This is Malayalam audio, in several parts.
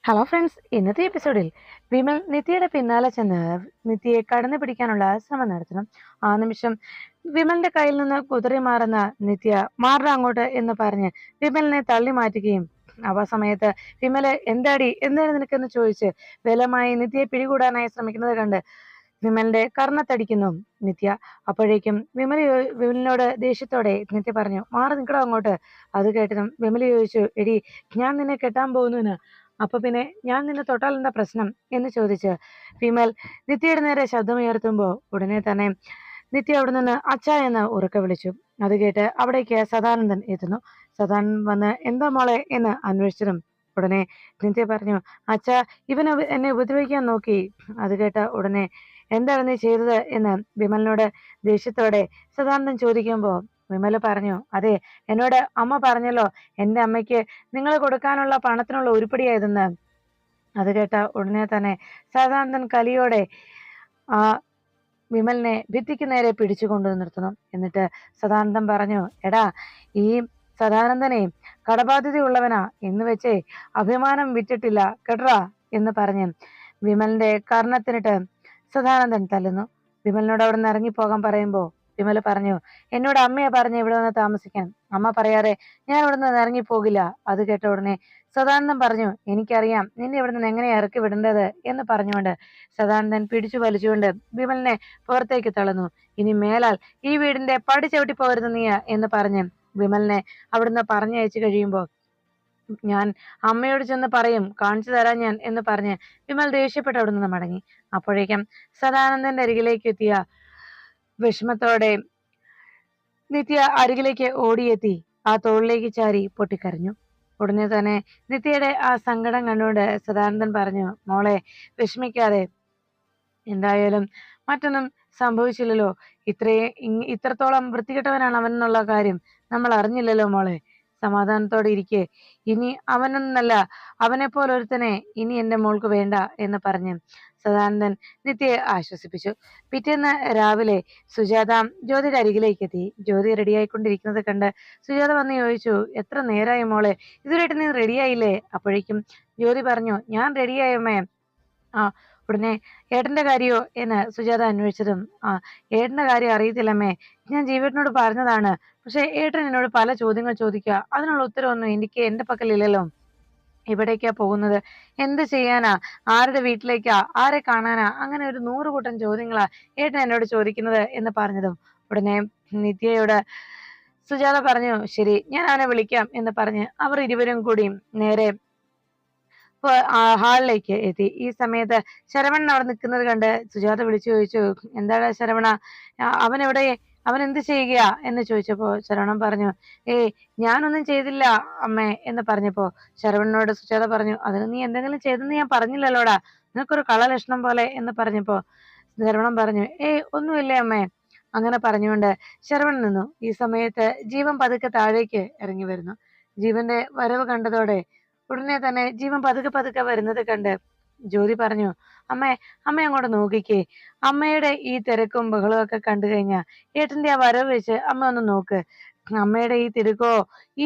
ഹലോ ഫ്രണ്ട്സ്, ഇന്നത്തെ എപ്പിസോഡിൽ വിമൽ നിത്യയുടെ പിന്നാലെ ചെന്ന് നിത്യയെ കടന്നു പിടിക്കാനുള്ള ശ്രമം നടത്തണം. ആ നിമിഷം വിമലിന്റെ കയ്യിൽ നിന്ന് കുതിറി മാറുന്ന നിത്യ മാറ അങ്ങോട്ട് എന്ന് പറഞ്ഞ് വിമലിനെ തള്ളി മാറ്റുകയും ആ സമയത്ത് വിമല് എന്താണ് നിനക്കെന്ന് ചോദിച്ച് ബലമായി നിത്യയെ പിടികൂടാനായി ശ്രമിക്കുന്നത് കണ്ട് വിമലിന്റെ കർണത്തടിക്കുന്നു നിത്യ. അപ്പോഴേക്കും വിമലിനോട് ദേഷ്യത്തോടെ നിത്യ പറഞ്ഞു, മാറി നിൽക്കടോ അങ്ങോട്ട്. അത് കേട്ടതും വിമല് ചോദിച്ചു, എടി ഞാൻ നിന്നെ കെട്ടാൻ പോകുന്നു, അപ്പൊ പിന്നെ ഞാൻ നിന്നെ തൊട്ടാൽ എന്താ പ്രശ്നം എന്ന് ചോദിച്ച് വിമൽ നിത്യയുടെ നേരെ ശബ്ദമുയർത്തുമ്പോൾ ഉടനെ തന്നെ നിത്യ അവിടെ നിന്ന് അച്ഛ എന്ന് ഉറക്കെ വിളിച്ചു. അത് കേട്ട് അവിടേക്ക് സദാനന്ദൻ എത്തുന്നു. സദാനന്ദൻ വന്ന് എന്താ മോളെ എന്ന് അന്വേഷിച്ചതും ഉടനെ നിത്യ പറഞ്ഞു, അച്ഛ ഇവൻ എന്നെ ഉപദ്രവിക്കാൻ നോക്കി. അത് കേട്ട ഉടനെ എന്താണ് നീ ചെയ്തത് എന്ന് വിമലിനോട് ദേഷ്യത്തോടെ സദാനന്ദൻ ചോദിക്കുമ്പോൾ വിമല് പറഞ്ഞു, അതെ, എന്നോട് അമ്മ പറഞ്ഞല്ലോ എന്റെ അമ്മയ്ക്ക് നിങ്ങൾ കൊടുക്കാനുള്ള പണത്തിനുള്ള ഉരുപ്പടിയായതെന്ന്. അത് കേട്ട ഉടനെ തന്നെ സദാനന്ദൻ കലിയോടെ ആ വിമലിനെ ഭിത്തിക്ക് നേരെ പിടിച്ചു കൊണ്ടു നിർത്തുന്നു. എന്നിട്ട് സദാനന്ദൻ പറഞ്ഞു, എടാ, ഈ സദാനന്ദനെ കടബാധ്യതയുള്ളവനാ എന്ന് വെച്ചേ അഭിമാനം വിറ്റിട്ടില്ല കേട്ടറാ എന്ന് പറഞ്ഞ് വിമലിന്റെ കർണത്തിനിട്ട് സദാനന്ദൻ തല്ലുന്നു. വിമലിനോട് അവിടെ നിന്ന് ഇറങ്ങിപ്പോകാൻ പറയുമ്പോ വിമല് പറഞ്ഞു, എന്നോട് അമ്മയെ പറഞ്ഞ് ഇവിടെ വന്ന് താമസിക്കാൻ. അമ്മ പറയാതെ ഞാൻ ഇവിടെ നിന്ന് ഇറങ്ങിപ്പോകില്ല. അത് കേട്ട ഉടനെ സദാനന്ദൻ പറഞ്ഞു, എനിക്കറിയാം നിന്നെ ഇവിടെ നിന്ന് എങ്ങനെ ഇറക്കി വിടേണ്ടത് എന്ന് പറഞ്ഞുകൊണ്ട് സദാനന്ദൻ പിടിച്ചു വലിച്ചുകൊണ്ട് വിമലിനെ പുറത്തേക്ക് തള്ളുന്നു. ഇനി മേലാൽ ഈ വീടിന്റെ പടി ചവിട്ടി പോകരുത് നീ എന്ന് പറഞ്ഞ് വിമലിനെ അവിടുന്ന് പറഞ്ഞയച്ചു കഴിയുമ്പോ ഞാൻ അമ്മയോട് ചെന്ന് പറയും, കാണിച്ചു തരാൻ ഞാൻ എന്ന് പറഞ്ഞ് വിമൽ ദേഷ്യപ്പെട്ട് അവിടെ നിന്ന് മടങ്ങി. അപ്പോഴേക്കും സദാനന്ദന്റെ അരികിലേക്ക് എത്തിയ വിഷമത്തോടെ നിത്യ അരികിലേക്ക് ഓടിയെത്തി ആ തോളിലേക്ക് ചാരി പൊട്ടിക്കരഞ്ഞു. ഉടനെ തന്നെ നിത്യയുടെ ആ സങ്കടം കണ്ടുകൊണ്ട് സദാനന്ദൻ പറഞ്ഞു, മോളെ വിഷമിക്കാതെ, എന്തായാലും മറ്റൊന്നും സംഭവിച്ചില്ലല്ലോ. ഇത്രത്തോളം വൃത്തികെട്ടവനാണ് അവൻ എന്നുള്ള കാര്യം നമ്മൾ അറിഞ്ഞില്ലല്ലോ മോളെ. സമാധാനത്തോടെ ഇരിക്കെ. ഇനി അവനൊന്നല്ല, അവനെ പോലൊരുത്തനെ ഇനി എന്റെ മോൾക്ക് വേണ്ട എന്ന് പറഞ്ഞ് സദാനന്ദൻ നിത്യയെ ആശ്വസിപ്പിച്ചു. പിറ്റേന്ന് രാവിലെ സുജാത ജ്യോതിയുടെ അരികിലേക്ക് എത്തി. ജ്യോതി റെഡിയായിക്കൊണ്ടിരിക്കുന്നത് കണ്ട് സുജാത വന്ന് ചോദിച്ചു, എത്ര നേരമായി മോളെ, ഇതുവരെയായിട്ട് നീ റെഡിയായില്ലേ? അപ്പോഴേക്കും ജ്യോതി പറഞ്ഞു, ഞാൻ റെഡിയായമ്മേ. ആ ഉടനെ ഏട്ടന്റെ കാര്യോ എന്ന് സുജാത അന്വേഷിച്ചതും, ഏട്ടന്റെ കാര്യം അറിയത്തില്ലമ്മേ, ഞാൻ ജീവേട്ടനോട് പറഞ്ഞതാണ്. പക്ഷെ ഏട്ടൻ എന്നോട് പല ചോദ്യങ്ങൾ ചോദിക്കുക, അതിനുള്ള ഉത്തരവൊന്നും എനിക്ക് എന്റെ പക്കലില്ലല്ലോ. എവിടേക്കാ പോകുന്നത്, എന്ത് ചെയ്യാനാ, ആരുടെ വീട്ടിലേക്കാ, ആരെ കാണാനാ, അങ്ങനെ ഒരു 100 കൂട്ടം ചോദ്യങ്ങളാ ഏട്ടൻ എന്നോട് ചോദിക്കുന്നത് എന്ന് പറഞ്ഞതും ഉടനെ നിത്യയോട് സുജാത പറഞ്ഞു, ശരി, ഞാൻ അവനെ വിളിക്കാം എന്ന് പറഞ്ഞ് അവർ ഇരുവരും കൂടി നേരെ ഹാളിലേക്ക് എത്തി. ഈ സമയത്ത് ശരവണൻ അവിടെ നിൽക്കുന്നത് കണ്ട് സുജാത വിളിച്ചു ചോദിച്ചു, എന്താണ് ശരവണ, അവൻ എവിടെ, അവൻ എന്ത് ചെയ്യുകയാ എന്ന് ചോദിച്ചപ്പോ ശരവണൻ പറഞ്ഞു, ഞാനൊന്നും ചെയ്തില്ല അമ്മേ എന്ന് പറഞ്ഞപ്പോ ശരവണനോട് സുജാത പറഞ്ഞു, അതിന് നീ എന്തെങ്കിലും ചെയ്തെന്ന് ഞാൻ പറഞ്ഞില്ലല്ലോടാ, നിനക്കൊരു കളലക്ഷണം പോലെ എന്ന് പറഞ്ഞപ്പോ ശരവണൻ പറഞ്ഞു, ഒന്നുമില്ലേ അമ്മേ. അങ്ങനെ പറഞ്ഞുകൊണ്ട് ശരവണൻ നിന്നു. ഈ സമയത്ത് ജീവൻ പതുക്കെ താഴേക്ക് ഇറങ്ങി വരുന്നു. ജീവന്റെ വരവ് കണ്ടതോടെ ഉടനെ തന്നെ ജീവൻ പതുക്കെ പതുക്കെ വരുന്നത് കണ്ട് ജ്യോതി പറഞ്ഞു, അമ്മ അങ്ങോട്ട് നോക്കിക്കേ. അമ്മയുടെ ഈ തിരക്കും ബഹളവും ഒക്കെ കണ്ടു കഴിഞ്ഞാ ഏട്ടന്റെ ആ വരവ് വെച്ച് അമ്മ ഒന്ന് നോക്ക്. അമ്മയുടെ ഈ തിരക്കോ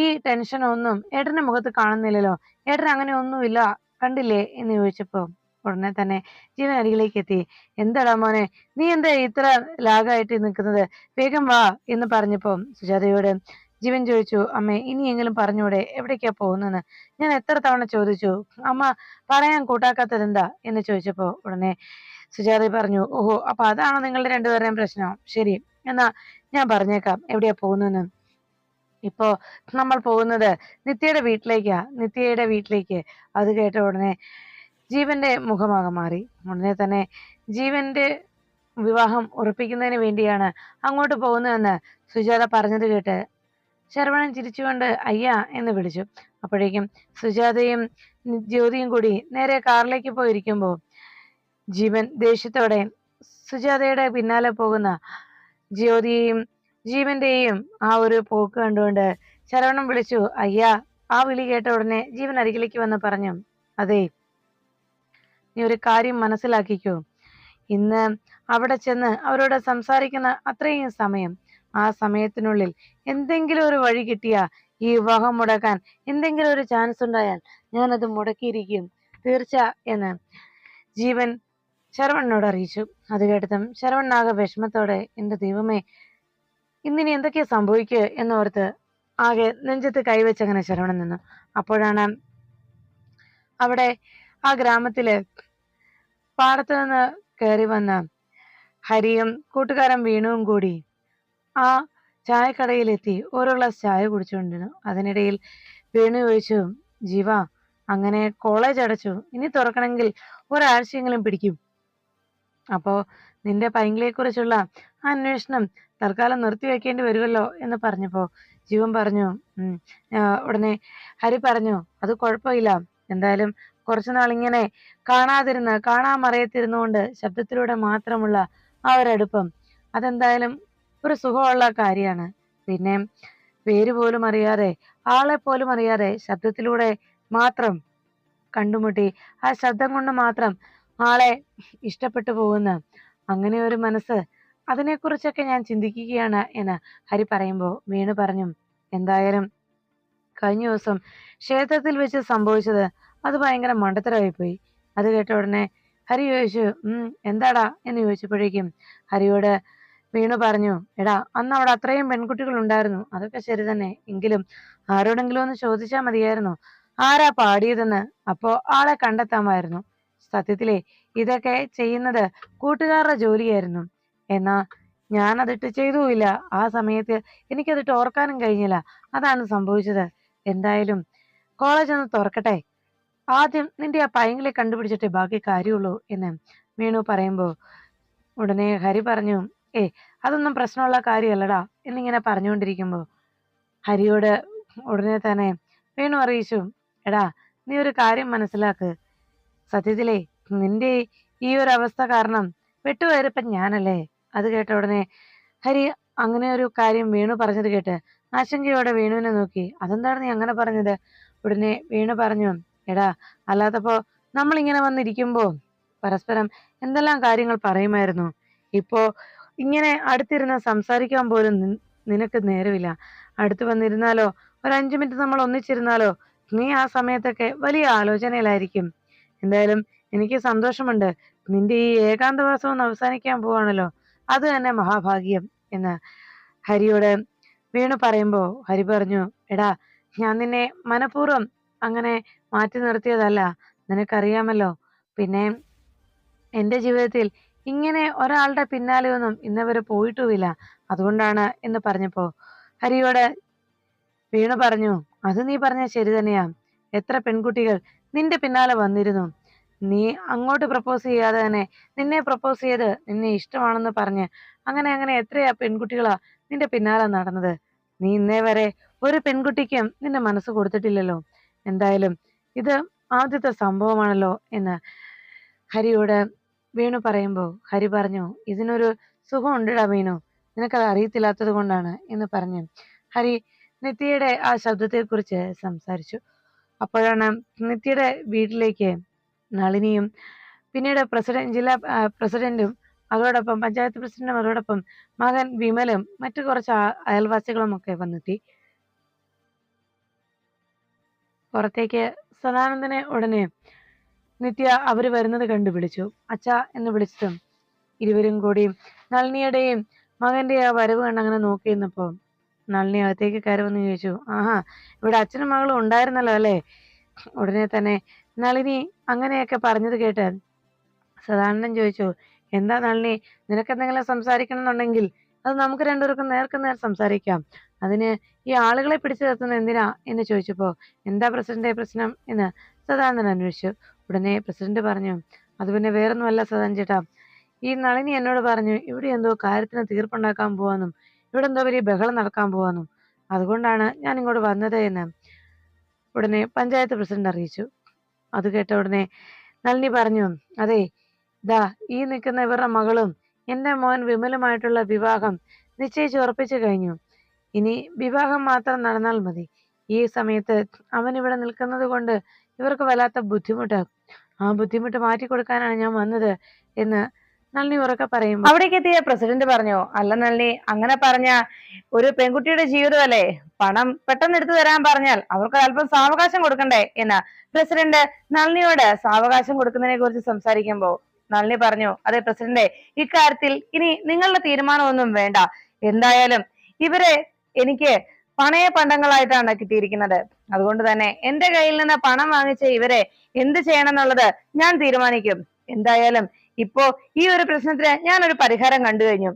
ഈ ടെൻഷനോ ഒന്നും ഏട്ടന്റെ മുഖത്ത് കാണുന്നില്ലല്ലോ. ഏട്ടൻ അങ്ങനെ ഒന്നുമില്ല, കണ്ടില്ലേ എന്ന് ചോദിച്ചപ്പോ ഉടനെ തന്നെ ജീവൻ അരികിലേക്ക് എത്തി. എന്താടാ മോനെ, നീ എന്താ ഇത്ര ലാഗായിട്ട് നിൽക്കുന്നത്, വേഗം വാ എന്ന് പറഞ്ഞപ്പോ സുജാതയോട് ജീവൻ ചോദിച്ചു, അമ്മേ ഇനിയെങ്കിലും പറഞ്ഞൂടെ എവിടേക്കാ പോകുന്നെന്ന്? ഞാൻ എത്ര തവണ ചോദിച്ചു, അമ്മ പറയാൻ കൂട്ടാക്കാത്തതെന്താ എന്ന് ചോദിച്ചപ്പോ ഉടനെ സുജാത പറഞ്ഞു, ഓഹോ, അപ്പൊ അതാണോ നിങ്ങളുടെ രണ്ടുപേരുടെയും പ്രശ്നം? ശരി, എന്നാ ഞാൻ പറഞ്ഞേക്കാം എവിടെയാ പോകുന്നെന്ന്. ഇപ്പോ നമ്മൾ പോകുന്നത് നിത്യയുടെ വീട്ടിലേക്ക്. അത് കേട്ട ഉടനെ ജീവന്റെ മുഖമാകെ മാറി. ഉടനെ തന്നെ ജീവന്റെ വിവാഹം ഉറപ്പിക്കുന്നതിന് വേണ്ടിയാണ് അങ്ങോട്ട് പോകുന്നതെന്ന് സുജാത പറഞ്ഞത് കേട്ട് ശരവണൻ ചിരിച്ചുകൊണ്ട് അയ്യാ എന്ന് വിളിച്ചു. അപ്പോഴേക്കും സുജാതയും ജ്യോതിയും കൂടി നേരെ കാറിലേക്ക് പോയിരിക്കുമ്പോൾ ജീവൻ ദേഷ്യത്തോടെ സുജാതയുടെ പിന്നാലെ പോകുന്ന ജ്യോതിയെയും ജീവന്റെയും ആ ഒരു പോക്ക് കണ്ടുകൊണ്ട് ശരവണൻ വിളിച്ചു, അയ്യാ. ആ വിളി കേട്ട ഉടനെ ജീവൻ അരികിലേക്ക് വന്ന് പറഞ്ഞു, അതെ, നീ ഒരു കാര്യം മനസ്സിലാക്കിക്കോ. ഇന്ന് അവിടെ ചെന്ന് അവരോട് സംസാരിക്കുന്ന അത്രയും സമയം, ആ സമയത്തിനുള്ളിൽ എന്തെങ്കിലും ഒരു വഴി കിട്ടിയാ ഈ വിവാഹം മുടക്കാൻ എന്തെങ്കിലും ഒരു ചാൻസ് ഉണ്ടായാൽ ഞാനത് മുടക്കിയിരിക്കും. തീർച്ച എന്ന് ജീവൻ ശരവണനോട് അറിയിച്ചു. അത് കേട്ടതും ശരവണനാകെ വിഷമത്തോടെ, എന്റെ ദൈവമേ, ഇന്നിനി എന്തൊക്കെയാ സംഭവിക്കുക എന്നോർത്ത് ആകെ നെഞ്ചത്ത് കൈവച്ചങ്ങനെ ശരവണൻ നിന്നു. അപ്പോഴാണ് അവിടെ ആ ഗ്രാമത്തില് പാടത്തു നിന്ന് കയറി വന്ന ഹരിയും കൂട്ടുകാരൻ വീണുവും കൂടി ആ ചായക്കടയിലെത്തി ഓരോ ഗ്ലാസ് ചായ കുടിച്ചുകൊണ്ടിരുന്നു. അതിനിടയിൽ വേണു ചോദിച്ചു, ജീവ, അങ്ങനെ കോളേജ് അടച്ചു, ഇനി തുറക്കണമെങ്കിൽ ഒരാഴ്ചയെങ്കിലും പിടിക്കും. അപ്പോ നിന്റെ പൈങ്കിളിയെ കുറിച്ചുള്ള അന്വേഷണം തൽക്കാലം നിർത്തിവെക്കേണ്ടി വരുമല്ലോ എന്ന് പറഞ്ഞപ്പോ ജീവൻ പറഞ്ഞു, ഉടനെ ഹരി പറഞ്ഞു, അത് കുഴപ്പമില്ല, എന്തായാലും കുറച്ചുനാളിങ്ങനെ കാണാമറയത്തിരുന്നുകൊണ്ട് ശബ്ദത്തിലൂടെ മാത്രമുള്ള ആ ഒരു അടുപ്പം അതെന്തായാലും ഒരു സുഖമുള്ള കാര്യമാണ്. പിന്നെ പേര് പോലും അറിയാതെ, ആളെ പോലും അറിയാതെ ശബ്ദത്തിലൂടെ മാത്രം കണ്ടുമുട്ടി ആ ശബ്ദം കൊണ്ട് മാത്രം ആളെ ഇഷ്ടപ്പെട്ടു പോകുന്ന അങ്ങനെ ഒരു മനസ്സ്, അതിനെക്കുറിച്ചൊക്കെ ഞാൻ ചിന്തിക്കുകയാണ് എന്ന് ഹരി പറയുമ്പോൾ വീണു പറഞ്ഞു, എന്തായാലും കഴിഞ്ഞ ദിവസം ക്ഷേത്രത്തിൽ വെച്ച് സംഭവിച്ചത് അത് ഭയങ്കര മണ്ടത്തരമായി പോയി. അത് കേട്ട ഉടനെ ഹരി ചോദിച്ചു, എന്താടാ എന്ന് ചോദിച്ചപ്പോഴേക്കും ഹരിയോട് വീണു പറഞ്ഞു, എടാ, അന്ന് അവിടെ അത്രയും പെൺകുട്ടികൾ ഉണ്ടായിരുന്നു, അതൊക്കെ ശരി തന്നെ, എങ്കിലും ആരോടെങ്കിലും ഒന്ന് ചോദിച്ചാൽ മതിയായിരുന്നു ആരാ പാടിയതെന്ന്, അപ്പോ ആളെ കണ്ടെത്താമായിരുന്നു. സത്യത്തിലേ ഇതൊക്കെ ചെയ്യുന്നത് കൂട്ടുകാരുടെ ജോലിയായിരുന്നു. എന്നാ ഞാനതിട്ട് ചെയ്തുമില്ല. ആ സമയത്ത് എനിക്കതിട്ട് ഓർക്കാനും കഴിഞ്ഞില്ല. അതാണ് സംഭവിച്ചത്. എന്തായാലും കോളേജ് ഒന്ന് തുറക്കട്ടെ, ആദ്യം നിന്റെ ആ പൈങ്കിളെ കണ്ടുപിടിച്ചിട്ടേ ബാക്കി കാര്യമുള്ളൂ എന്ന് വീണു പറയുമ്പോ ഉടനെ ഹരി പറഞ്ഞു, അതൊന്നും പ്രശ്നമുള്ള കാര്യമല്ലടാ എന്നിങ്ങനെ പറഞ്ഞുകൊണ്ടിരിക്കുമ്പോ ഹരിയോട് ഉടനെ തന്നെ വീണു അറിയിച്ചു, എടാ, നീ ഒരു കാര്യം മനസ്സിലാക്ക്, സത്യത്തിലേ നിന്റെ ഈ ഒരു അവസ്ഥ കാരണം പെട്ടുപോയപ്പൻ ഞാനല്ലേ. അത് കേട്ട ഉടനെ ഹരി അങ്ങനെ ഒരു കാര്യം വീണു പറഞ്ഞത് കേട്ട് ആശങ്കയോടെ വീണുവിനെ നോക്കി. അതെന്താണ് നീ അങ്ങനെ പറഞ്ഞത്? ഉടനെ വീണു പറഞ്ഞു, എടാ, അല്ലാത്തപ്പോ നമ്മളിങ്ങനെ വന്നിരിക്കുമ്പോ പരസ്പരം എന്തെല്ലാം കാര്യങ്ങൾ പറയുമായിരുന്നു. ഇപ്പോ ഇങ്ങനെ അടുത്തിരുന്ന് സംസാരിക്കാൻ പോലും നിനക്ക് നേരമില്ല. അടുത്ത് വന്നിരുന്നാലോ, ഒരു 5 മിനിറ്റ് നമ്മൾ ഒന്നിച്ചിരുന്നാലോ, നീ ആ സമയത്തൊക്കെ വലിയ ആലോചനയിലായിരിക്കും. എന്തായാലും എനിക്ക് സന്തോഷമുണ്ട്, നിന്റെ ഈ ഏകാന്തവാസം ഒന്ന് അവസാനിക്കാൻ പോവാണല്ലോ, അത് തന്നെ മഹാഭാഗ്യം എന്ന് ഹരിയോട് വീണു പറയുമ്പോ ഹരി പറഞ്ഞു, എടാ, ഞാൻ നിന്നെ മനഃപൂർവ്വം അങ്ങനെ മാറ്റി നിർത്തിയതല്ല, നിനക്കറിയാമല്ലോ. പിന്നെ എന്റെ ജീവിതത്തിൽ ഇങ്ങനെ ഒരാളുടെ പിന്നാലെ ഒന്നും ഇന്നവരെ പോയിട്ടുമില്ല, അതുകൊണ്ടാണ് എന്ന് പറഞ്ഞപ്പോ ഹരിയോട് വീണു പറഞ്ഞു, അത് നീ പറഞ്ഞ ശരി തന്നെയാ. എത്ര പെൺകുട്ടികൾ നിന്റെ പിന്നാലെ വന്നിരുന്നു. നീ അങ്ങോട്ട് പ്രപ്പോസ് ചെയ്യാതെ തന്നെ നിന്നെ പ്രപ്പോസ് ചെയ്ത് നിന്നെ ഇഷ്ടമാണെന്ന് പറഞ്ഞ് അങ്ങനെ എത്രയാ പെൺകുട്ടികളാ നിന്റെ പിന്നാലെ നടന്നത്. നീ ഇന്നേ വരെ ഒരു പെൺകുട്ടിക്കും നിന്റെ മനസ്സ് കൊടുത്തിട്ടില്ലല്ലോ. എന്തായാലും ഇത് ആദ്യത്തെ സംഭവമാണല്ലോ എന്ന് ഹരിയോട് വീണു പറയുമ്പോ ഹരി പറഞ്ഞു, ഇതിനൊരു സുഖം ഉണ്ടിടാ വീണു, നിനക്കത് അറിയത്തില്ലാത്തത് കൊണ്ടാണ് എന്ന് പറഞ്ഞു ഹരി നിത്യയുടെ ആ ശബ്ദത്തെക്കുറിച്ച് സംസാരിച്ചു. അപ്പോഴാണ് നിത്യയുടെ വീട്ടിലേക്ക് നളിനിയും പിന്നീട് ജില്ലാ പ്രസിഡന്റും അതോടൊപ്പം പഞ്ചായത്ത് പ്രസിഡന്റും അതോടൊപ്പം മകൻ വിമലും മറ്റു കുറച്ച് അയൽവാസികളും ഒക്കെ വന്നെത്തി. പുറത്തേക്ക് സദാനന്ദനെ ഉടനെ നിത്യ അവര് വരുന്നത് കണ്ടു വിളിച്ചു. അച്ഛാ എന്ന് വിളിച്ചതും ഇരുവരും കൂടി നളിനിയുടെയും മകന്റെ ആ വരവ് കണ്ടങ്ങനെ നോക്കി നിന്നപ്പോ നളിനി അകത്തേക്ക് കയറി വന്ന് ചോദിച്ചു, ആഹാ, ഇവിടെ അച്ഛനും മകളും ഉണ്ടായിരുന്നല്ലോ അല്ലേ? ഉടനെ തന്നെ നളിനി അങ്ങനെയൊക്കെ പറഞ്ഞത് കേട്ട് സദാനന്ദൻ ചോദിച്ചു, എന്താ നളിനി, നിനക്കെന്തെങ്കിലും സംസാരിക്കണം എന്നുണ്ടെങ്കിൽ അത് നമുക്ക് രണ്ടുപേർക്കും നേർക്കുനേർ സംസാരിക്കാം. അതിന് ഈ ആളുകളെ പിടിച്ചു നിർത്തുന്നത് എന്തിനാ എന്ന് ചോദിച്ചപ്പോ, എന്താ പ്രസിഡന്റെ പ്രശ്നം എന്ന് സദാനന്ദൻ അന്വേഷിച്ചു. ഉടനെ പ്രസിഡന്റ് പറഞ്ഞു, അത് പിന്നെ വേറൊന്നുമല്ല സദാൻ ചേട്ടാ, ഈ നളിനി എന്നോട് പറഞ്ഞു ഇവിടെ എന്തോ കാര്യത്തിന് തീർപ്പുണ്ടാക്കാൻ പോവാന്നും ഇവിടെ എന്തോ വലിയ ബഹളം നടക്കാൻ പോവാന്നും, അതുകൊണ്ടാണ് ഞാൻ ഇങ്ങോട്ട് വന്നത് എന്ന് ഉടനെ പഞ്ചായത്ത് പ്രസിഡന്റ് അറിയിച്ചു. അത് കേട്ട ഉടനെ നളിനി പറഞ്ഞു, അതെ, ദാ ഈ നിൽക്കുന്ന ഇവരുടെ മകളും എന്റെ മോൻ വിമലുമായിട്ടുള്ള വിവാഹം നിശ്ചയിച്ച് ഉറപ്പിച്ചു കഴിഞ്ഞു. ഇനി വിവാഹം മാത്രം നടന്നാൽ മതി. ഈ സമയത്ത് അവൻ ഇവിടെ നിൽക്കുന്നത് കൊണ്ട് ഇവർക്ക് വല്ലാത്ത ബുദ്ധിമുട്ട്, ആ ബുദ്ധിമുട്ട് മാറ്റിക്കൊടുക്കാനാണ് ഞാൻ വന്നത് എന്ന് നളിനി ഉറക്കെ പറയും. അവിടേക്ക് എത്തിയ പ്രസിഡന്റ് പറഞ്ഞു, അല്ല നളിനി, അങ്ങനെ പറഞ്ഞ ഒരു പെൺകുട്ടിയുടെ ജീവിതമല്ലേ, പണം പെട്ടെന്ന് എടുത്തു തരാൻ പറഞ്ഞാൽ അവർക്ക് അല്പം സാവകാശം കൊടുക്കണ്ടേ എന്ന് പ്രസിഡന്റ് നളിനിയോട് സാവകാശം കൊടുക്കുന്നതിനെ കുറിച്ച് സംസാരിക്കുമ്പോ നളിനി പറഞ്ഞു, അതെ പ്രസിഡന്റെ, ഇക്കാര്യത്തിൽ ഇനി നിങ്ങളുടെ തീരുമാനമൊന്നും വേണ്ട. എന്തായാലും ഇവരെ എനിക്ക് പണയ പണ്ടങ്ങളായിട്ടാണ് കിട്ടിയിരിക്കുന്നത്. അതുകൊണ്ട് തന്നെ എന്റെ കയ്യിൽ നിന്ന് പണം വാങ്ങിച്ച ഇവരെ എന്ത് ചെയ്യണം എന്നുള്ളത് ഞാൻ തീരുമാനിക്കും. എന്തായാലും ഇപ്പോ ഈ ഒരു പ്രശ്നത്തിന് ഞാൻ ഒരു പരിഹാരം കണ്ടു കഴിഞ്ഞു.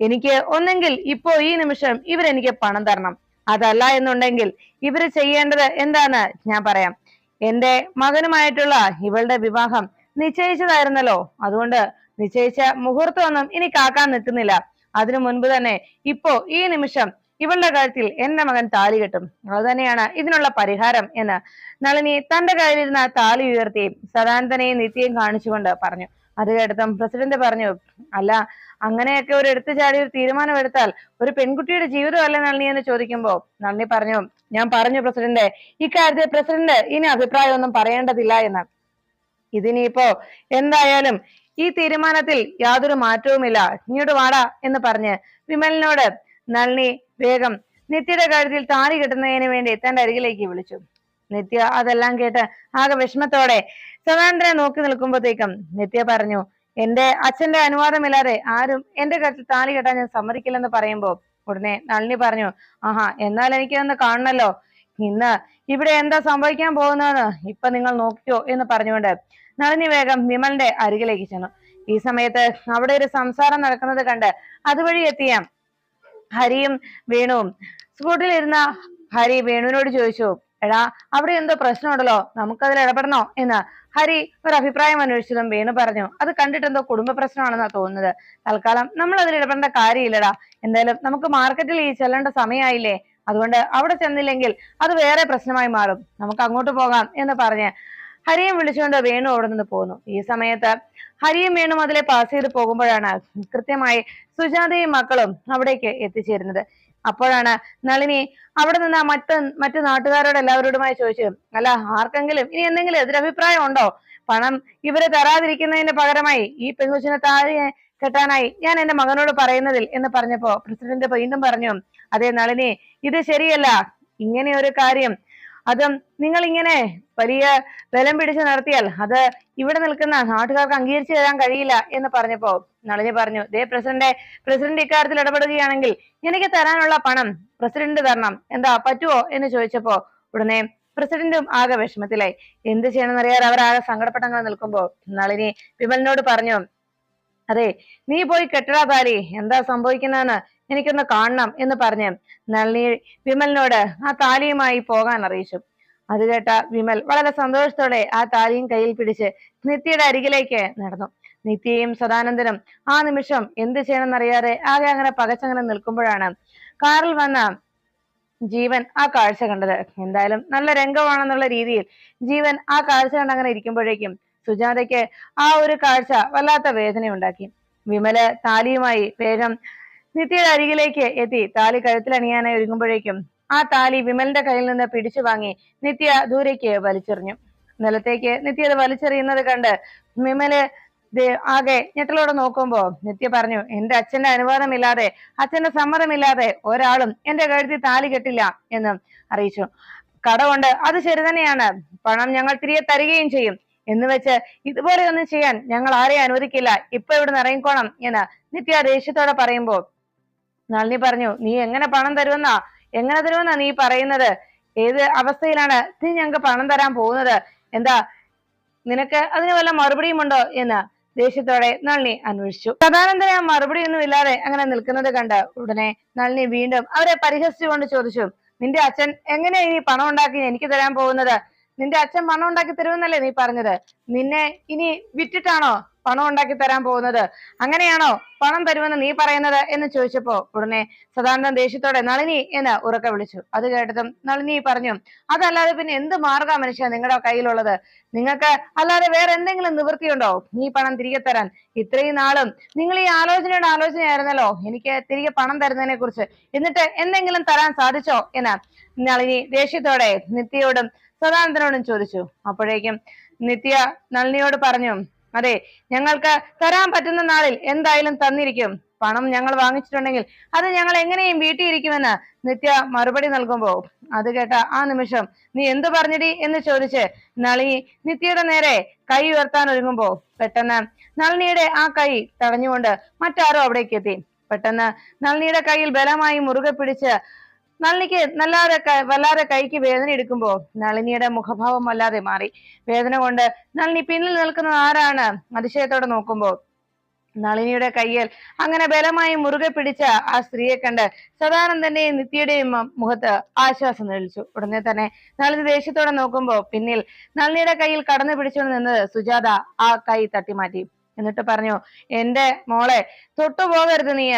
എനിക്ക് ഒന്നെങ്കിൽ ഇപ്പോ ഈ നിമിഷം ഇവരെനിക്ക് പണം തരണം. അതല്ല എന്നുണ്ടെങ്കിൽ ഇവര് ചെയ്യേണ്ടത് എന്താന്ന് ഞാൻ പറയാം. എന്റെ മകനുമായിട്ടുള്ള ഇവളുടെ വിവാഹം നിശ്ചയിച്ചതായിരുന്നല്ലോ. അതുകൊണ്ട് നിശ്ചയിച്ച മുഹൂർത്തമൊന്നും ഇനി കാക്കാൻ നിൽക്കുന്നില്ല. അതിനു മുൻപ് തന്നെ ഇപ്പോ ഈ നിമിഷം ഇവളുടെ കാര്യത്തിൽ എന്റെ മകൻ താലി കെട്ടും. അത് തന്നെയാണ് ഇതിനുള്ള പരിഹാരം എന്ന് നളിനി തന്റെ കയ്യിലിരുന്ന താലി ഉയർത്തി സദാനന്ദനെയും നിത്യയും കാണിച്ചുകൊണ്ട് പറഞ്ഞു. അത് കേട്ടതും പ്രസിഡന്റ് പറഞ്ഞു, അല്ല, അങ്ങനെയൊക്കെ ഒരു എടുത്തുചാടി ഒരു തീരുമാനം എടുത്താൽ ഒരു പെൺകുട്ടിയുടെ ജീവിതമല്ല നളിനി എന്ന് ചോദിക്കുമ്പോ നളിനി പറഞ്ഞു, ഞാൻ പറഞ്ഞു പ്രസിഡന്റ്, ഇക്കാര്യത്തിൽ പ്രസിഡന്റ് ഇനി അഭിപ്രായമൊന്നും പറയേണ്ടതില്ല എന്ന്. ഇതിനിപ്പോ എന്തായാലും ഈ തീരുമാനത്തിൽ യാതൊരു മാറ്റവുമില്ല, ഇങ്ങോട്ട് വാടാ എന്ന് പറഞ്ഞ് വിമലിനോട് നളിനി വേഗം നിത്യയുടെ കാര്യത്തിൽ താലി കെട്ടുന്നതിന് വേണ്ടി തന്റെ അരികിലേക്ക് വിളിച്ചു. നിത്യ അതെല്ലാം കേട്ട് ആകെ വിഷമത്തോടെ സദാനന്ദനെ നോക്കി നിൽക്കുമ്പോഴത്തേക്കും നിത്യ പറഞ്ഞു, എന്റെ അച്ഛന്റെ അനുവാദമില്ലാതെ ആരും എന്റെ കാര്യത്തിൽ താലി കെട്ടാൻ ഞാൻ സമ്മതിക്കില്ലെന്ന് പറയുമ്പോ ഉടനെ നളിനി പറഞ്ഞു, ആഹാ, എന്നാൽ എനിക്കൊന്ന് കാണണല്ലോ, ഇന്ന് ഇവിടെ എന്താ സംഭവിക്കാൻ പോകുന്നതെന്ന് ഇപ്പൊ നിങ്ങൾ നോക്കിയോ എന്ന് പറഞ്ഞുകൊണ്ട് നളിനി വേഗം വിമലിന്റെ അരികിലേക്ക് ചെന്നു. ഈ സമയത്ത് അവിടെ ഒരു സംസാരം നടക്കുന്നത് കണ്ട് അതുവഴി എത്തിയ ഹരിയും വേണുവും സ്കൂട്ടിലിരുന്ന ഹരി വേണുവിനോട് ചോദിച്ചു, എടാ, അവിടെ എന്തോ പ്രശ്നമുണ്ടല്ലോ, നമുക്കതിൽ ഇടപെടണോ എന്ന് ഹരി ഒരു അഭിപ്രായം അന്വേഷിച്ചതും വേണു പറഞ്ഞു, അത് കണ്ടിട്ട് എന്തോ കുടുംബ പ്രശ്നമാണെന്നാ തോന്നുന്നത്. തൽക്കാലം നമ്മൾ അതിൽ ഇടപെടേണ്ട കാര്യമില്ലടാ. എന്തായാലും നമുക്ക് മാർക്കറ്റിൽ ഈ ചെല്ലേണ്ട സമയമായില്ലേ, അതുകൊണ്ട് അവിടെ ചെന്നില്ലെങ്കിൽ അത് വേറെ പ്രശ്നമായി മാറും, നമുക്ക് അങ്ങോട്ട് പോകാം എന്ന് പറഞ്ഞ് ഹരിയും വിളിച്ചുകൊണ്ട് വേണു അവിടെ നിന്ന് പോന്നു. ഈ സമയത്ത് ഹരിയും വേണും അതിലെ പാസ് ചെയ്ത് പോകുമ്പോഴാണ് കൃത്യമായി സുജാതയും മക്കളും അവിടേക്ക് എത്തിച്ചേരുന്നത്. അപ്പോഴാണ് നളിനി അവിടെ നിന്ന് മറ്റു നാട്ടുകാരോട് എല്ലാവരോടുമായി ചോദിച്ചു, അല്ല, ആർക്കെങ്കിലും ഇനി എന്തെങ്കിലും എതിരഭിപ്രായം ഉണ്ടോ? പണം ഇവരെ തരാതിരിക്കുന്നതിന് പകരമായി ഈ പെൺകുച്ചിനെ താഴെ കെട്ടാനായി ഞാൻ എന്റെ മകനോട് പറയുന്നതിൽ എന്ന് പറഞ്ഞപ്പോ പ്രസിഡന്റ് വീണ്ടും പറഞ്ഞു, അതെ നളിനി, ഇത് ശരിയല്ല, ഇങ്ങനെ ഒരു കാര്യം അതും നിങ്ങൾ ഇങ്ങനെ വലിയ ബലം പിടിച്ച് നടത്തിയാൽ അത് ഇവിടെ നിൽക്കുന്ന നാട്ടുകാർക്ക് അംഗീകരിച്ചു തരാൻ കഴിയില്ല എന്ന് പറഞ്ഞപ്പോ നളിനി പറഞ്ഞു, ദേ പ്രസിഡന്റ് ഇക്കാര്യത്തിൽ ഇടപെടുകയാണെങ്കിൽ എനിക്ക് തരാനുള്ള പണം പ്രസിഡന്റ് തരണം, എന്താ പറ്റുമോ എന്ന് ചോദിച്ചപ്പോ ഉടനെ പ്രസിഡന്റും ആകെ വിഷമത്തിലായി. എന്ത് ചെയ്യണമെന്നറിയാതെ അവർ ആകെ സങ്കടപ്പെട്ടങ്ങനെ നിൽക്കുമ്പോ നളിനി വിമലിനോട് പറഞ്ഞു, അതെ, നീ പോയി കെട്ടടാ താലി, എന്താ സംഭവിക്കുന്നതെന്ന് എനിക്കൊന്ന് കാണണം എന്ന് പറഞ്ഞ് നളിനി വിമലിനോട് ആ താലിയുമായി പോകാൻ അറിയിച്ചു. അത് കേട്ട വിമൽ വളരെ സന്തോഷത്തോടെ ആ താലിയും കയ്യിൽ പിടിച്ച് നിത്യയുടെ അരികിലേക്ക് നടന്നു. നിത്യയും സദാനന്ദനും ആ നിമിഷം എന്ത് ചെയ്യണമെന്നറിയാതെ ആകെ അങ്ങനെ പകച്ചങ്ങനെ നിൽക്കുമ്പോഴാണ് കാറിൽ വന്ന ജീവൻ ആ കാഴ്ച കണ്ടത്. എന്തായാലും നല്ല രംഗമാണെന്നുള്ള രീതിയിൽ ജീവൻ ആ കാഴ്ച കണ്ട് അങ്ങനെ ഇരിക്കുമ്പോഴേക്കും സുജാതയ്ക്ക് ആ ഒരു കാഴ്ച വല്ലാത്ത വേദന ഉണ്ടാക്കി. വിമല് താലിയുമായി വേഗം നിത്യയുടെ അരികിലേക്ക് എത്തി താലി കഴുത്തിലണിയാനായി ഒരുങ്ങുമ്പോഴേക്കും ആ താലി വിമലിന്റെ കയ്യിൽ നിന്ന് പിടിച്ചു വാങ്ങി നിത്യ ദൂരേക്ക് വലിച്ചെറിഞ്ഞു. നിലത്തേക്ക് നിത്യ അത് വലിച്ചെറിയുന്നത് കണ്ട് വിമല് ആകെ ഞെട്ടലോടെ നോക്കുമ്പോ നിത്യ പറഞ്ഞു, എന്റെ അച്ഛന്റെ അനുവാദമില്ലാതെ, അച്ഛന്റെ സമ്മതമില്ലാതെ ഒരാളും എന്റെ കഴുത്തിൽ താലി കെട്ടില്ല എന്ന് അറിയിച്ചു. കടമുണ്ട്, അത് ശരി തന്നെയാണ്, പണം ഞങ്ങൾ തിരികെ തരികയും ചെയ്യും, എന്ന് വെച്ച് ഇതുപോലെ ഒന്നും ചെയ്യാൻ ഞങ്ങൾ ആരെയും അനുവദിക്കില്ല, ഇപ്പൊ ഇവിടുന്ന് ഇറങ്ങിക്കോണം എന്ന് നിത്യ ദേഷ്യത്തോടെ പറയുമ്പോ നളിനി പറഞ്ഞു, നീ എങ്ങനെ പണം തരുമെന്നാ നീ പറയുന്നത്? ഏത് അവസ്ഥയിലാണ് നീ ഞങ്ങൾക്ക് പണം തരാൻ പോകുന്നത്? എന്താ നിനക്ക് അതിന് വല്ല മറുപടിയും ഉണ്ടോ എന്ന് ദേഷ്യത്തോടെ നളിനി അന്വേഷിച്ചു. സദാനന്ദനെ ആ മറുപടിയൊന്നും ഇല്ലാതെ അങ്ങനെ നിൽക്കുന്നത് കണ്ട് ഉടനെ നളിനി വീണ്ടും അവരെ പരിഹസിച്ചുകൊണ്ട് ചോദിച്ചു, നിന്റെ അച്ഛൻ എങ്ങനെയാ ഈ പണം ഉണ്ടാക്കി എനിക്ക് തരാൻ പോകുന്നത്? നിന്റെ അച്ഛൻ പണം ഉണ്ടാക്കി തരുമെന്നല്ലേ നീ പറഞ്ഞത്? നിന്നെ ഇനി വിറ്റിട്ടാണോ പണം ഉണ്ടാക്കി തരാൻ പോകുന്നത്? അങ്ങനെയാണോ പണം തരുമെന്ന് നീ പറയുന്നത് എന്ന് ചോദിച്ചപ്പോ ഉടനെ സദാനന്ദൻ ദേഷ്യത്തോടെ നളിനി എന്ന് ഉറക്കെ വിളിച്ചു. അത് കേട്ടതും നളിനി പറഞ്ഞു, അതല്ലാതെ പിന്നെ എന്ത് മാർഗ മനുഷ്യ നിങ്ങളുടെ കയ്യിലുള്ളത്? നിങ്ങൾക്ക് അല്ലാതെ വേറെ എന്തെങ്കിലും നിവൃത്തിയുണ്ടോ ഈ പണം തിരികെ തരാൻ? ഇത്രയും നാളും നിങ്ങൾ ഈ ആലോചനയായിരുന്നല്ലോ എനിക്ക് തിരികെ പണം തരുന്നതിനെ കുറിച്ച്, എന്നിട്ട് എന്തെങ്കിലും തരാൻ സാധിച്ചോ എന്ന് നളിനി ദേഷ്യത്തോടെ നിത്യയോടും സദാനന്ദനോടും ചോദിച്ചു. അപ്പോഴേക്കും നിത്യ നളിനിയോട് പറഞ്ഞു, അതെ, ഞങ്ങൾക്ക് തരാൻ പറ്റുന്ന നാളിൽ എന്തായാലും തന്നിരിക്കും. പണം ഞങ്ങൾ വാങ്ങിച്ചിട്ടുണ്ടെങ്കിൽ അത് ഞങ്ങൾ എങ്ങനെയും വീട്ടിയിരിക്കുമെന്ന് നിത്യ മറുപടി നൽകുമ്പോ അത് കേട്ട ആ നിമിഷം നീ എന്തു പറഞ്ഞടി എന്ന് ചോദിച്ച് നളിനി നിത്യയുടെ നേരെ കൈ ഉയർത്താൻ ഒരുങ്ങുമ്പോ പെട്ടെന്ന് നളിനിയുടെ ആ കൈ തടഞ്ഞുകൊണ്ട് മറ്റാരോ അവിടേക്ക് എത്തി. പെട്ടെന്ന് നളിനിയുടെ കയ്യിൽ ബലമായി മുറുകെ പിടിച്ച് നളിനിക്ക് വല്ലാതെ കൈക്ക് വേദന എടുക്കുമ്പോ നളിനിയുടെ മുഖഭാവം വല്ലാതെ മാറി. വേദന കൊണ്ട് നളിനി പിന്നിൽ നിൽക്കുന്നത് ആരാണ് അതിശയത്തോടെ നോക്കുമ്പോ നളിനിയുടെ കയ്യിൽ അങ്ങനെ ബലമായി മുറുകെ പിടിച്ച ആ സ്ത്രീയെ കണ്ട് സദാനന്ദന്റെയും നിത്യയുടെയും മുഖത്ത് ആശ്വാസം തെളിച്ചു. ഉടനെ തന്നെ നളിനി ദേഷ്യത്തോടെ നോക്കുമ്പോ പിന്നിൽ നളിനിയുടെ കയ്യിൽ കടന്നു പിടിച്ചുകൊണ്ട് നിന്നത് സുജാത ആ കൈ തട്ടിമാറ്റി. എന്നിട്ട് പറഞ്ഞു, എന്റെ മോളെ തൊട്ടുപോകരുത് നീ.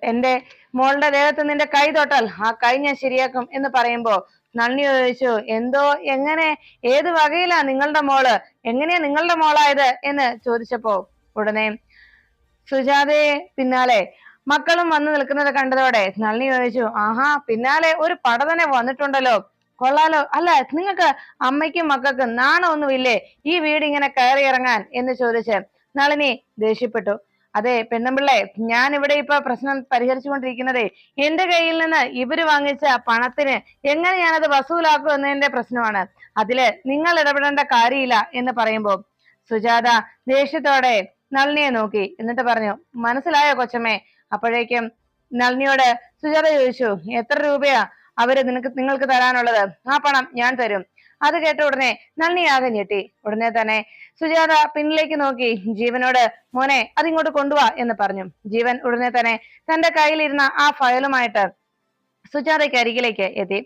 എന്റെ മോളുടെ ദേഹത്ത് നിന്റെ കൈ തൊട്ടാൽ ആ കൈ ഞാൻ ശരിയാക്കും എന്ന് പറയുമ്പോ നളിനി ചോദിച്ചു, എന്തോ, എങ്ങനെ, ഏത് വകയിലാ നിങ്ങളുടെ മോള്, എങ്ങനെയാ നിങ്ങളുടെ മോളായത് എന്ന് ചോദിച്ചപ്പോ ഉടനെ സുജാതയെ പിന്നാലെ മക്കളും വന്നു നിൽക്കുന്നത് കണ്ടതോടെ നളിനി ചോദിച്ചു, ആഹാ, പിന്നാലെ ഒരു പട തന്നെ വന്നിട്ടുണ്ടല്ലോ, കൊള്ളാലോ. അല്ല, നിങ്ങൾക്ക് അമ്മയ്ക്കും മക്കൾക്കും നാണമൊന്നുമില്ലേ ഈ വീട് ഇങ്ങനെ കയറി ഇറങ്ങാൻ എന്ന് ചോദിച്ച് നളിനി ദേഷ്യപ്പെട്ടു. അതെ പെണ്ണുമ്പിള്ളേ, ഞാൻ ഇവിടെ ഇപ്പൊ പ്രശ്നം പരിഹരിച്ചുകൊണ്ടിരിക്കുന്നതേ എന്റെ കയ്യിൽ നിന്ന് ഇവര് വാങ്ങിച്ച പണത്തിന് എങ്ങനെ ഞാനത് വസൂലാക്കും എന്നതിന്റെ പ്രശ്നമാണ്. അതില് നിങ്ങൾ ഇടപെടേണ്ട കാര്യമില്ല എന്ന് പറയുമ്പോ സുജാത ദേഷ്യത്തോടെ നളിനിയെ നോക്കി. എന്നിട്ട് പറഞ്ഞു, മനസ്സിലായോ കൊച്ചമ്മേ? അപ്പോഴേക്കും നളിനിയോട് സുജാത ചോദിച്ചു, എത്ര രൂപയാ നിങ്ങൾക്ക് തരാനുള്ളത്? ആ പണം ഞാൻ തരും. അത് കേട്ട ഉടനെ നളിനി ആകെ ഞെട്ടി. ഉടനെ തന്നെ സുജാത പിന്നിലേക്ക് നോക്കി ജീവനോട്, മോനെ അതിങ്ങോട്ട് കൊണ്ടുവാ എന്ന് പറഞ്ഞു. ജീവൻ ഉടനെ തന്നെ തന്റെ കയ്യിലിരുന്ന ആ ഫയലുമായിട്ട് സുജാതയ്ക്ക് അരികിലേക്ക് എത്തി.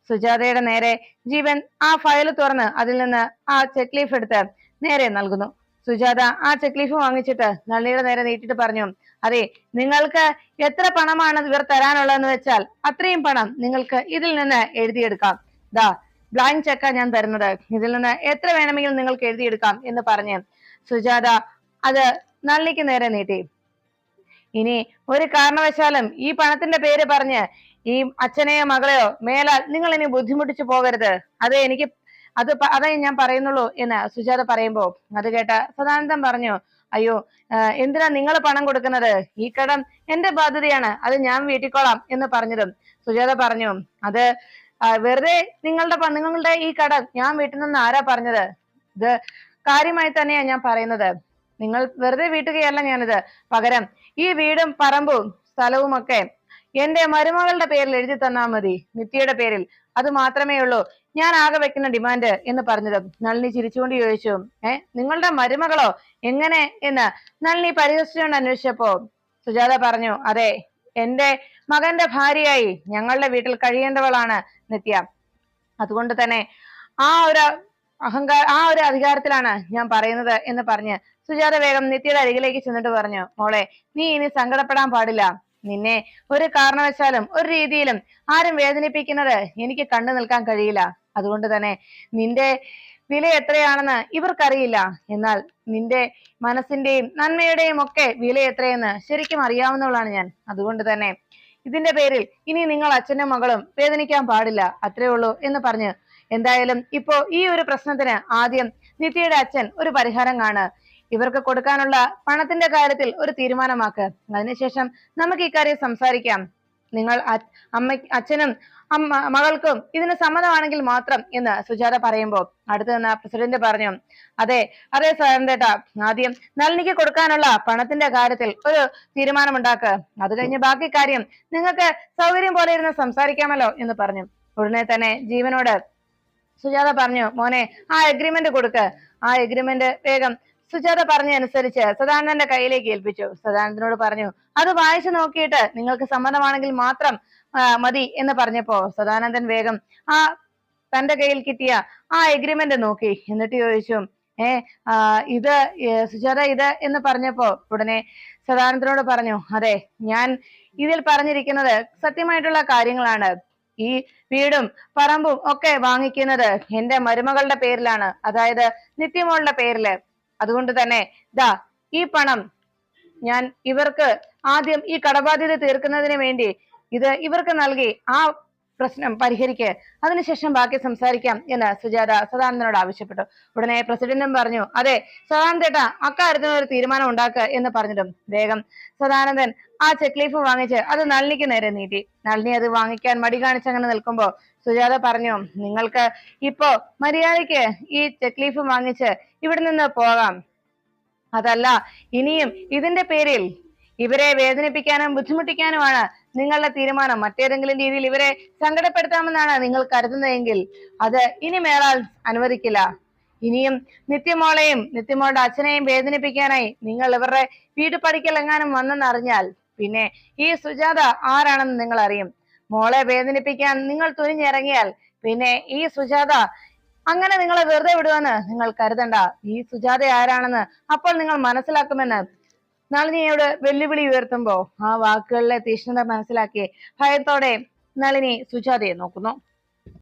സുജാതയുടെ നേരെ ജീവൻ ആ ഫയൽ തുറന്ന് അതിൽ നിന്ന് ആ ചെക്ക് ലീഫ് എടുത്ത് നേരെ നൽകുന്നു. സുജാത ആ ചെക്ക് ലീഫ് വാങ്ങിച്ചിട്ട് നളിനിയുടെ നേരെ നീട്ടിട്ട് പറഞ്ഞു, അതെ, നിങ്ങൾക്ക് എത്ര പണമാണ് ഇവർ തരാനുള്ളതെന്ന് വെച്ചാൽ അത്രയും പണം നിങ്ങൾക്ക് ഇതിൽ നിന്ന് എഴുതിയെടുക്കാം. ദാ ബ്ലാങ്ക് ചെക്കാ ഞാൻ തരുന്നത്, ഇതിൽ നിന്ന് എത്ര വേണമെങ്കിലും നിങ്ങൾക്ക് എഴുതിയെടുക്കാം എന്ന് പറഞ്ഞ് സുജാത അത് നളിനിക്ക് നേരെ നീട്ടി. ഇനി ഒരു കാരണവശാലും ഈ പണത്തിന്റെ പേര് പറഞ്ഞ് ഈ അച്ഛനെയോ മകളെയോ മേലാൽ നിങ്ങൾ ഇനി ബുദ്ധിമുട്ടിച്ചു പോകരുത്. അതേ ഞാൻ പറയുന്നുള്ളൂ എന്ന് സുജാത പറയുമ്പോ അത് കേട്ട സദാനന്ദൻ പറഞ്ഞു, അയ്യോ, എന്തിനാ നിങ്ങൾ പണം കൊടുക്കുന്നത്? ഈ കടം എന്റെ ബാധ്യതയാണ്, അത് ഞാൻ വീട്ടിക്കോളാം എന്ന് പറഞ്ഞതും സുജാത പറഞ്ഞു, അത് വെറുതെ നിങ്ങളുടെ ഈ കടം ഞാൻ വീട്ടിൽ നിന്ന് ആരാ പറഞ്ഞത്? ഇത് കാര്യമായി തന്നെയാ ഞാൻ പറയുന്നത്. നിങ്ങൾ വെറുതെ വീട്ടുകയല്ല ഞാനിത്. പകരം ഈ വീടും പറമ്പും സ്ഥലവും ഒക്കെ എന്റെ മരുമകളുടെ പേരിൽ എഴുതി തന്നാ മതി, നിത്യയുടെ പേരിൽ. അത് മാത്രമേ ഉള്ളൂ ഞാൻ ആകെ വെക്കുന്ന ഡിമാൻഡ് എന്ന് പറഞ്ഞത്. നളിനി ചിരിച്ചുകൊണ്ട് ചോദിച്ചു, നിങ്ങളുടെ മരുമകളോ, എങ്ങനെ എന്ന് നളിനി പരിഹസിച്ചുകൊണ്ട് അന്വേഷിച്ചപ്പോ സുജാത പറഞ്ഞു, അതെ, എന്റെ മകന്റെ ഭാര്യയായി ഞങ്ങളുടെ വീട്ടിൽ കഴിയേണ്ടവളാണ് നിത്യ. അതുകൊണ്ട് തന്നെ ആ ഒരു അധികാരത്തിലാണ് ഞാൻ പറയുന്നത് എന്ന് പറഞ്ഞ് സുജാത വേഗം നിത്യയുടെ അരികിലേക്ക് ചെന്നിട്ട് പറഞ്ഞു, മോളെ, നീ ഇനി സങ്കടപ്പെടാൻ പാടില്ല. നിന്നെ ഒരു കാരണവശാലും ഒരു രീതിയിലും ആരും വേദനിപ്പിക്കുന്നത് എനിക്ക് കണ്ടു നിൽക്കാൻ കഴിയില്ല. അതുകൊണ്ട് തന്നെ നിന്റെ വില എത്രയാണെന്ന് ഇവർക്കറിയില്ല. എന്നാൽ നിന്റെ മനസ്സിന്റെയും നന്മയുടെയും ഒക്കെ വില എത്രയെന്ന് ശരിക്കും അറിയാവുന്നവളാണ് ഞാൻ. അതുകൊണ്ട് തന്നെ ഇതിന്റെ പേരിൽ ഇനി നിങ്ങൾ അച്ഛനും മകളും വേദനിക്കാൻ പാടില്ല, അത്രേ ഉള്ളൂ എന്ന് പറഞ്ഞു. എന്തായാലും ഇപ്പോ ഈ ഒരു പ്രശ്നത്തിന് ആദ്യം നിത്യയുടെ അച്ഛൻ ഒരു പരിഹാരം കാണ്. ഇവർക്ക് കൊടുക്കാനുള്ള പണത്തിന്റെ കാര്യത്തിൽ ഒരു തീരുമാനമാക്ക്. അതിനുശേഷം നമുക്ക് ഇക്കാര്യം സംസാരിക്കാം. നിങ്ങൾ അച്ഛനും മകൾക്കും ഇതിന് സമ്മതമാണെങ്കിൽ മാത്രം എന്ന് സുജാത പറയുമ്പോ അടുത്ത് നിന്ന് പ്രസിഡന്റ് പറഞ്ഞു, അതെ സദാനന്ദേട്ടാ, ആദ്യം നളിനിക്ക് കൊടുക്കാനുള്ള പണത്തിന്റെ കാര്യത്തിൽ ഒരു തീരുമാനമുണ്ടാക്ക്. അത് കഴിഞ്ഞ് ബാക്കി കാര്യം നിങ്ങൾക്ക് സൗകര്യം പോലെ ഇരുന്ന് സംസാരിക്കാമല്ലോ എന്ന് പറഞ്ഞു. ഉടനെ തന്നെ ജീവനോട് സുജാത പറഞ്ഞു, മോനെ ആ എഗ്രിമെന്റ് കൊടുക്ക്. ആ എഗ്രിമെന്റ് വേഗം സുജാത പറഞ്ഞനുസരിച്ച് സദാനന്ദന്റെ കയ്യിലേക്ക് ഏൽപ്പിച്ചു. സദാനന്ദനോട് പറഞ്ഞു, അത് വായിച്ചു നോക്കിയിട്ട് നിങ്ങൾക്ക് സമ്മതമാണെങ്കിൽ മാത്രം മതി എന്ന് പറഞ്ഞപ്പോ സദാനന്ദൻ വേഗം ആ തന്റെ കയ്യിൽ കിട്ടിയ ആ എഗ്രിമെന്റ് നോക്കി. എന്നിട്ട് ചോദിച്ചു, ഇത് സുജാത ഇത് എന്ന് പറഞ്ഞപ്പോ ഉടനെ സദാനന്ദനോട് പറഞ്ഞു, അതെ, ഞാൻ ഇതിൽ പറഞ്ഞിരിക്കുന്നത് സത്യമായിട്ടുള്ള കാര്യങ്ങളാണ്. ഈ വീടും പറമ്പും ഒക്കെ വാങ്ങിക്കുന്നത് എന്റെ മരുമകളുടെ പേരിലാണ്, അതായത് നിത്യമോളുടെ പേരില്. അതുകൊണ്ട് തന്നെ ദാ ഈ പണം ഞാൻ ഇവർക്ക് ആദ്യം ഈ കടബാധ്യത തീർക്കുന്നതിന് വേണ്ടി ഇത് ഇവർക്ക് നൽകി ആ പ്രശ്നം പരിഹരിക്ക്, അതിനുശേഷം ബാക്കി സംസാരിക്കാം എന്ന് സുജാത സദാനന്ദനോട് ആവശ്യപ്പെട്ടു. ഉടനെ പ്രസിഡന്റും പറഞ്ഞു, അതെ സദാനന്ദേട്ട, അക്കാര്യത്തിന് ഒരു തീരുമാനം ഉണ്ടാക്കുക എന്ന് പറഞ്ഞിട്ടും വേഗം സദാനന്ദൻ ആ ചെക്ക് ലീഫ് വാങ്ങിച്ച് അത് നളിനിക്ക് നേരെ നീട്ടി. നളിനി അത് വാങ്ങിക്കാൻ മടി കാണിച്ചങ്ങനെ നിൽക്കുമ്പോ സുജാത പറഞ്ഞു, നിങ്ങൾക്ക് ഇപ്പോ മര്യാദയ്ക്ക് ഈ ചെക്ക് ലീഫ് വാങ്ങിച്ച് ഇവിടെ നിന്ന് പോകാം. അതല്ല ഇനിയും ഇതിന്റെ പേരിൽ ഇവരെ വേദനിപ്പിക്കാനും ബുദ്ധിമുട്ടിക്കാനുമാണ് നിങ്ങളുടെ തീരുമാനം, മറ്റേതെങ്കിലും രീതിയിൽ ഇവരെ സങ്കടപ്പെടുത്താമെന്നാണ് നിങ്ങൾ കരുതുന്നതെങ്കിൽ അത് ഇനി മേലാൽ അനുവദിക്കില്ല. ഇനിയും നിത്യമോളെയും നിത്യമോളുടെ അച്ഛനെയും വേദനിപ്പിക്കാനായി നിങ്ങൾ ഇവരുടെ വീട് പടിക്കൽ എങ്ങാനും വന്നെന്നറിഞ്ഞാൽ പിന്നെ ഈ സുജാത ആരാണെന്ന് നിങ്ങൾ അറിയും. മോളെ വേദനിപ്പിക്കാൻ നിങ്ങൾ തുനിഞ്ഞിറങ്ങിയാൽ പിന്നെ ഈ സുജാത അങ്ങനെ നിങ്ങളെ വെറുതെ വിടുമെന്ന് നിങ്ങൾ കരുതണ്ട. ഈ സുജാത ആരാണെന്ന് അപ്പോൾ നിങ്ങൾ മനസ്സിലാക്കുമെന്ന് നളിനിയോട് വെല്ലുവിളി ഉയർത്തുമ്പോ ആ വാക്കുകളിലെ തീഷ്ണത മനസ്സിലാക്കി ഭയത്തോടെ നളിനി സുജാതയെ നോക്കുന്നു.